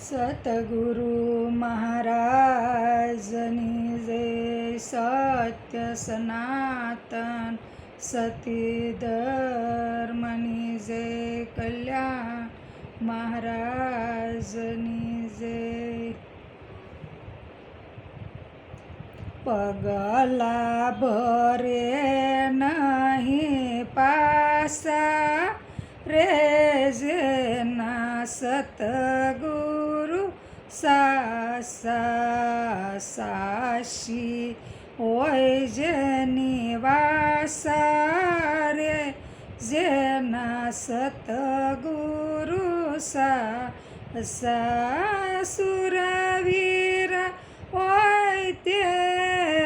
सतगुरु महाराजनी जय. सत्य सनातन सती धर्मनी जय. कल्याण महाराजनी जय. पगला भरे नहीं पासा रे जेना सतगुरु सासा साशी होय जेनी वासा रे जेना सतगुरु सासा सुरवीर होय ते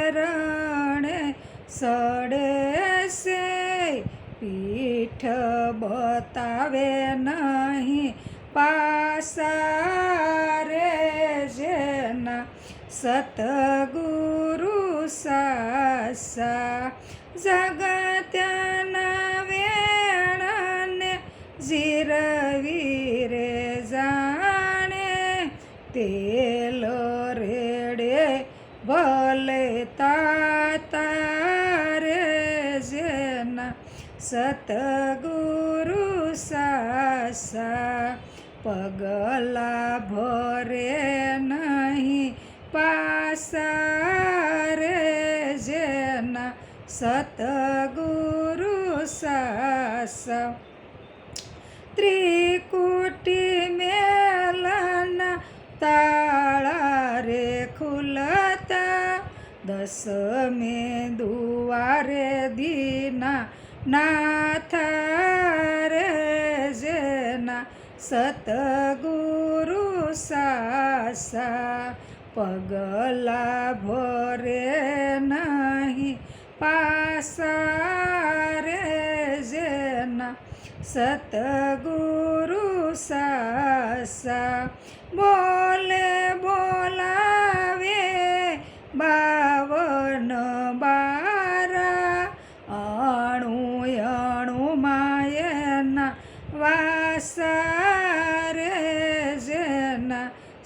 रणे सडे से पीठ बतावे नहीं पासा रे जेना सतगुरु सासा. जगत्याना वेळाने जिरवीरे जाणे तेल रेडे भले ताता रे जेना सतगुरु सासा. पगला भरे नहीं पासा रे जेना सतगुरु सासा. त्रिकुटी मेलना ताळा रे खुलता दसमे दुवारे दीना नाथा रे जेना सतगुरु सासा. पगला भरे नहीं पासा रे जेना सतगुरु सासा. बोले बोलावे बावन बारा अणु अणु मायना वासा रे जेना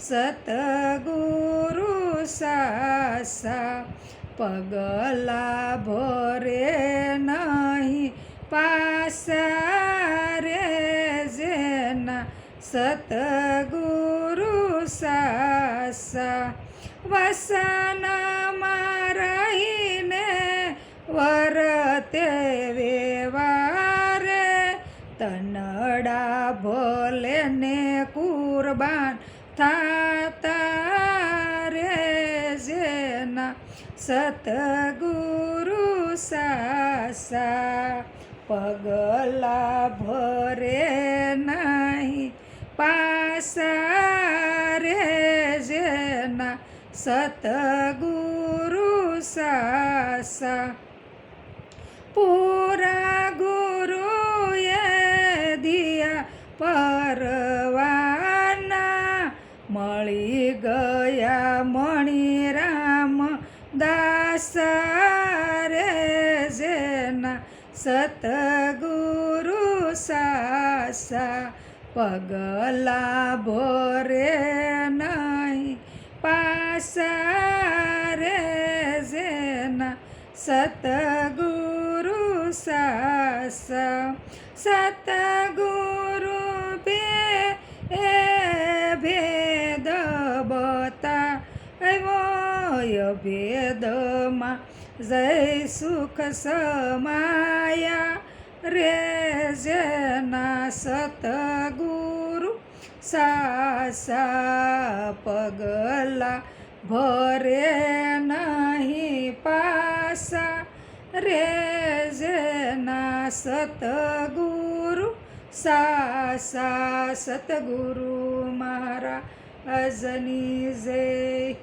सतगुरु सासा. पगला भरे नहीं पासा रे जेना सतगुरु सासा. वसन मारहीने वरते वेवारे तनडा भोले ने कुर्बान थाता रे जेना सतगुरु सासा. पगला भरे नहीं पासा रे जेना सतगुरु सासा. पूरा गुरु ये दिया परवाना मળી गया मणिराम दासा रे जेना सतगुरु सासा. पगला भरे नहीं पासा रे जेना सतगुरु सासा. सतगुरु बे भेद बता भेदमा जय सुख समाया रे जेना सतगुरु सासा. पगला भरे नहीं पासा रे जेना सतगुरु सासा. सतगुरु महाराजनी जय.